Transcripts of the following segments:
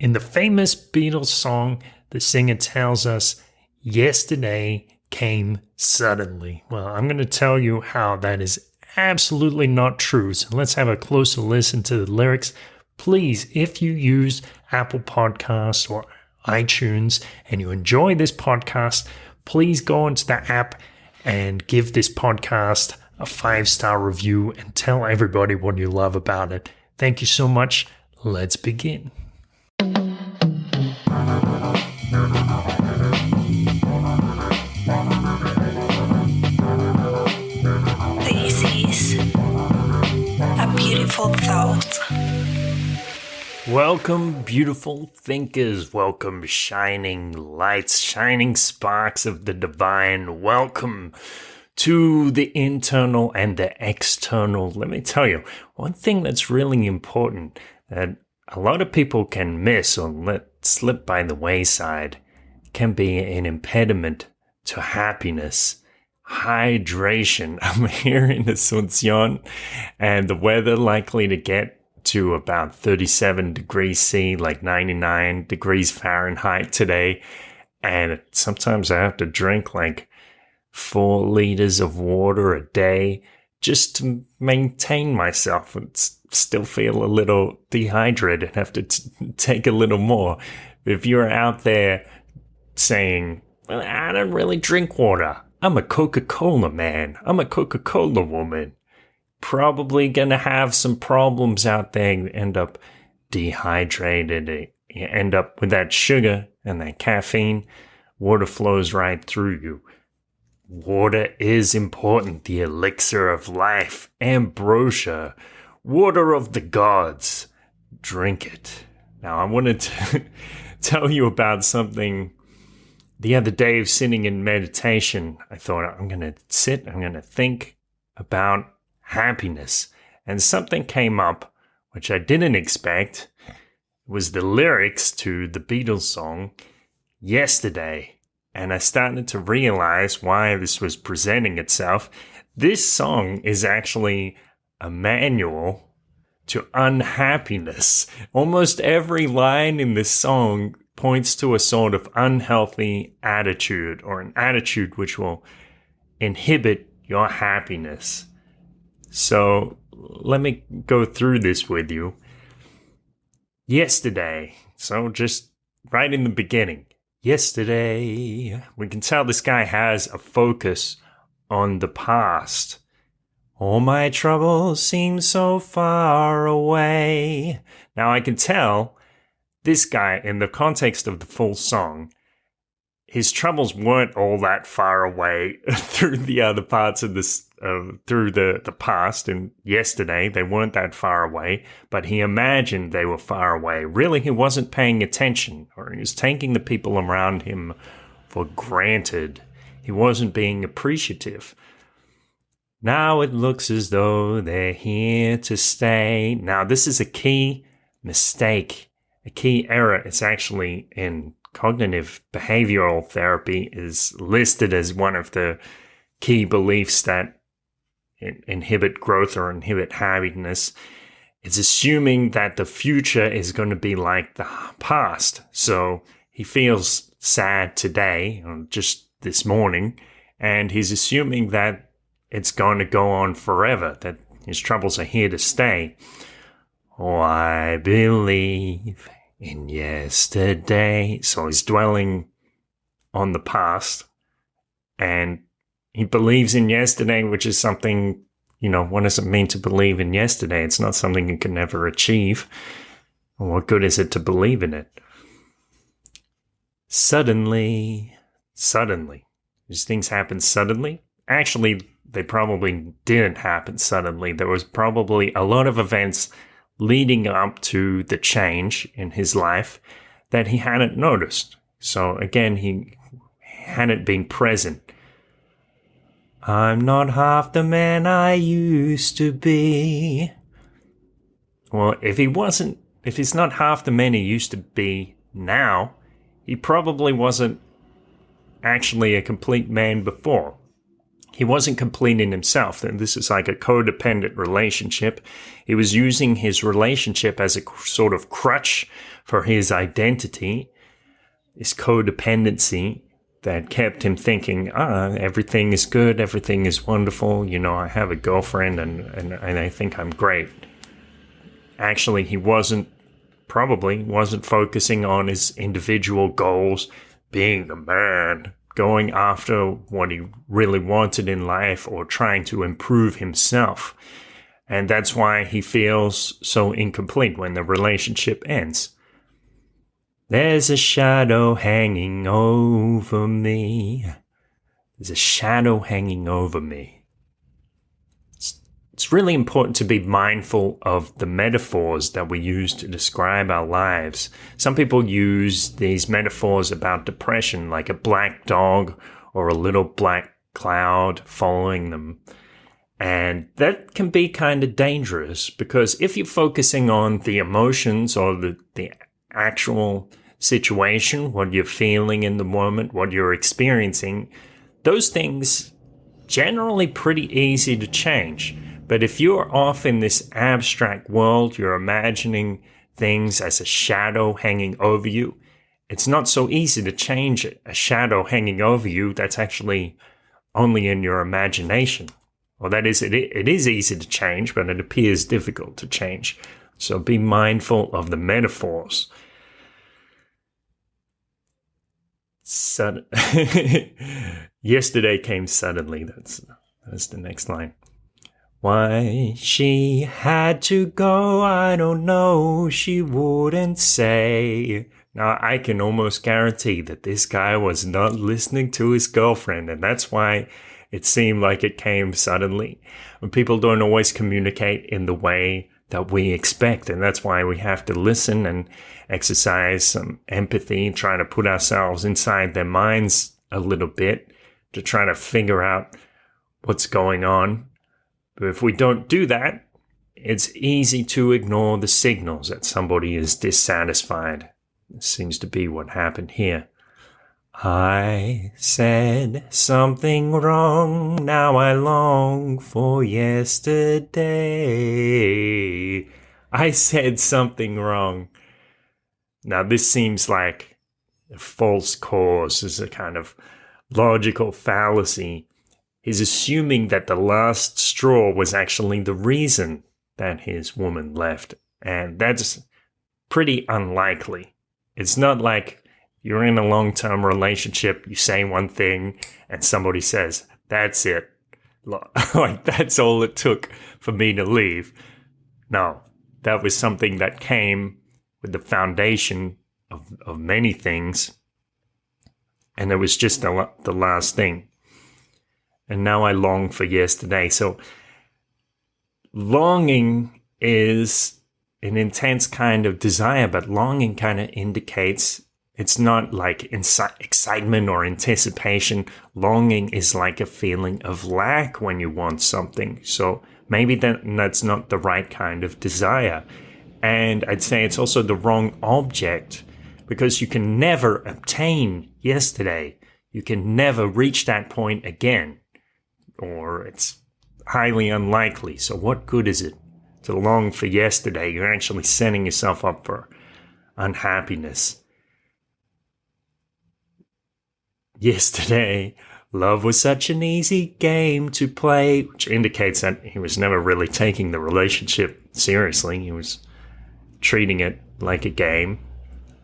In the famous Beatles song, the singer tells us, "Yesterday came suddenly." Well, I'm going to tell you how that is absolutely not true. So let's have a closer listen to the lyrics. Please, if you use Apple Podcasts or iTunes and you enjoy this podcast, please go into the app and give this podcast a 5-star review and tell everybody what you love about it. Thank you so much. Let's begin. This is a beautiful thought. Welcome, beautiful thinkers. Welcome, shining lights, shining sparks of the divine. Welcome to the internal and the external. Let me tell you, one thing that's really important that a lot of people can miss or let slip by the wayside can be an impediment to happiness. Hydration. I'm here in Asunción and the weather likely to get to about 37 degrees C, like 99 degrees Fahrenheit today. And sometimes I have to drink like 4 liters of water a day just to maintain myself and still feel a little dehydrated, have to take a little more. If you're out there saying, well, I don't really drink water, I'm a Coca-Cola man, I'm a Coca-Cola woman, probably gonna have some problems out there. You end up dehydrated, you end up with that sugar and that caffeine. Water flows right through you. Water is important, the elixir of life, ambrosia, water of the gods. Drink it. Now, I wanted to tell you about something. The other day, sitting in meditation, I thought, I'm going to sit, I'm going to think about happiness. And something came up, which I didn't expect. It was the lyrics to the Beatles song, Yesterday. And I started to realize why this was presenting itself. This song is actually a manual to unhappiness. Almost every line in this song points to a sort of unhealthy attitude or an attitude which will inhibit your happiness. So let me go through this with you. Yesterday, so just right in the beginning. Yesterday, we can tell this guy has a focus on the past. All my troubles seem so far away. Now I can tell this guy, in the context of the full song, his troubles weren't all that far away through the other parts of this, through the past and yesterday. They weren't that far away, but he imagined they were far away. Really, he wasn't paying attention, or he was taking the people around him for granted. He wasn't being appreciative. Now it looks as though they're here to stay. Now, this is a key mistake, a key error. It's actually in cognitive behavioral therapy is listed as one of the key beliefs that inhibit growth or inhibit happiness. It's assuming that the future is going to be like the past. So he feels sad today, or just this morning, and he's assuming that it's going to go on forever, that his troubles are here to stay. Oh, I believe in yesterday. So he's dwelling on the past, and he believes in yesterday, which is something, what does it mean to believe in yesterday? It's not something you can never achieve. Well, what good is it to believe in it? Suddenly, these things happen suddenly. Actually, they probably didn't happen suddenly. There was probably a lot of events leading up to the change in his life that he hadn't noticed. So again, he hadn't been present. I'm not half the man I used to be. Well, if he's not half the man he used to be now, he probably wasn't actually a complete man before. He wasn't completing himself. And this is like a codependent relationship. He was using his relationship as a sort of crutch for his identity, this codependency that kept him thinking, everything is good, everything is wonderful, I have a girlfriend and I think I'm great. Actually, he probably wasn't focusing on his individual goals, being a man, going after what he really wanted in life, or trying to improve himself. And that's why he feels so incomplete when the relationship ends. There's a shadow hanging over me. There's a shadow hanging over me. It's really important to be mindful of the metaphors that we use to describe our lives. Some people use these metaphors about depression, like a black dog or a little black cloud following them. And that can be kind of dangerous, because if you're focusing on the emotions or the actual situation, what you're feeling in the moment, what you're experiencing, those things generally pretty easy to change. But if you're off in this abstract world, you're imagining things as a shadow hanging over you, it's not so easy to change it. A shadow hanging over you that's actually only in your imagination. Well, that is, it is easy to change, but it appears difficult to change. So be mindful of the metaphors. Yesterday came suddenly. That's the next line. Why she had to go, I don't know, she wouldn't say. Now, I can almost guarantee that this guy was not listening to his girlfriend, and that's why it seemed like it came suddenly. When people don't always communicate in the way that we expect, and that's why we have to listen and exercise some empathy, trying to put ourselves inside their minds a little bit to try to figure out what's going on. But if we don't do that, it's easy to ignore the signals that somebody is dissatisfied. This seems to be what happened here. I said something wrong, now I long for yesterday. I said something wrong. Now this seems like a false cause, is a kind of logical fallacy. He's assuming that the last straw was actually the reason that his woman left. And that's pretty unlikely. It's not like you're in a long-term relationship, you say one thing, and somebody says, that's it. Like, that's all it took for me to leave. No, that was something that came with the foundation of many things. And it was just the last thing. And now I long for yesterday. So longing is an intense kind of desire, but longing kind of indicates it's not like excitement or anticipation. Longing is like a feeling of lack when you want something. So maybe that's not the right kind of desire. And I'd say it's also the wrong object, because you can never obtain yesterday. You can never reach that point again, or it's highly unlikely. So what good is it to long for yesterday? You're actually setting yourself up for unhappiness. Yesterday, love was such an easy game to play, which indicates that he was never really taking the relationship seriously. He was treating it like a game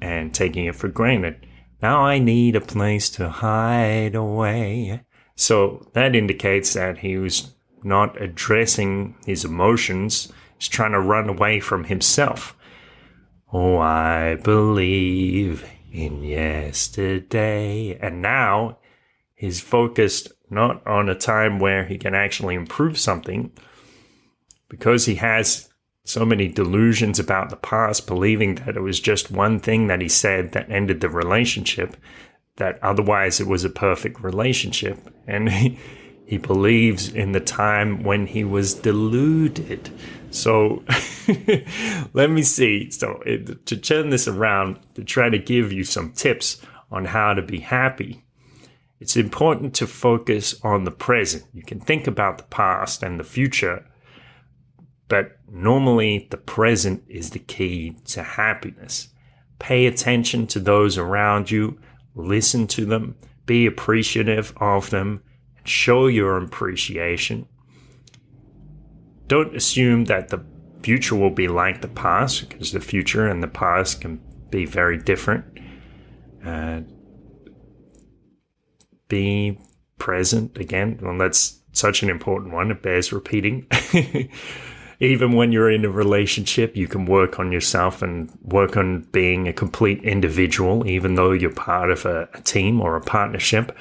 and taking it for granted. Now I need a place to hide away. So that indicates that he was not addressing his emotions. He's trying to run away from himself. Oh, I believe in yesterday. And now he's focused not on a time where he can actually improve something, because he has so many delusions about the past, believing that it was just one thing that he said that ended the relationship, that otherwise it was a perfect relationship. And he believes in the time when he was deluded. So let me see. So to turn this around, to try to give you some tips on how to be happy, It's important to focus on the present. You can think about the past and the future, but normally the present is the key to happiness. Pay attention to those around you, listen to them, be appreciative of them, and show your appreciation. Don't assume that the future will be like the past, because the future and the past can be very different. Be present again. Well, that's such an important one. It bears repeating. Even when you're in a relationship, you can work on yourself and work on being a complete individual, even though you're part of a team or a partnership.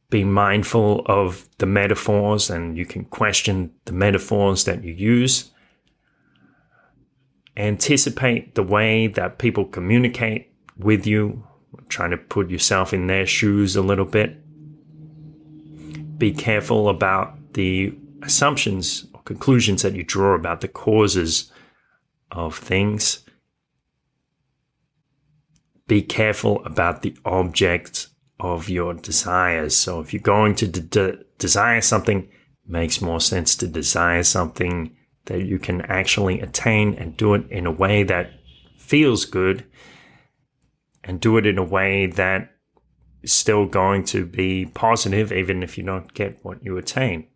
Be mindful of the metaphors, and you can question the metaphors that you use. Anticipate the way that people communicate with you, trying to put yourself in their shoes a little bit. Be careful about the assumptions or conclusions that you draw about the causes of things. Be careful about the object of your desires. So if you're going to desire something, it makes more sense to desire something that you can actually attain, and do it in a way that feels good, and do it in a way that is still going to be positive, even if you don't get what you attain.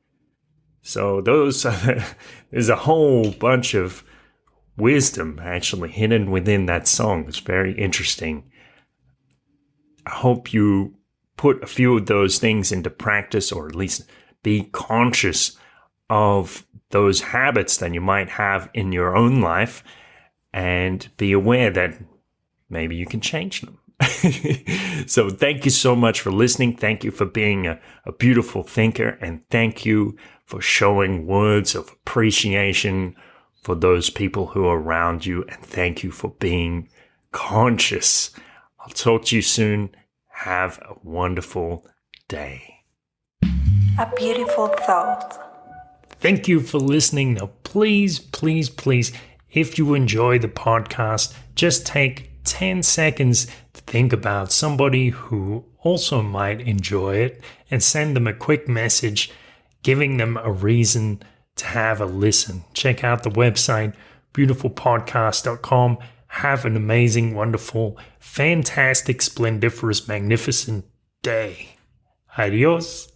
So there's a whole bunch of wisdom actually hidden within that song. It's very interesting. I hope you put a few of those things into practice, or at least be conscious of those habits that you might have in your own life, and be aware that maybe you can change them. So thank you so much for listening. Thank you for being a beautiful thinker, and thank you for showing words of appreciation for those people who are around you, and thank you for being conscious. I'll talk to you soon. Have a wonderful day. A beautiful thought. Thank you for listening. Now, please, please, please, if you enjoy the podcast, just take 10 seconds to think about somebody who also might enjoy it, and send them a quick message giving them a reason to have a listen. Check out the website, beautifulpodcast.com. Have an amazing, wonderful, fantastic, splendiferous, magnificent day. Adios.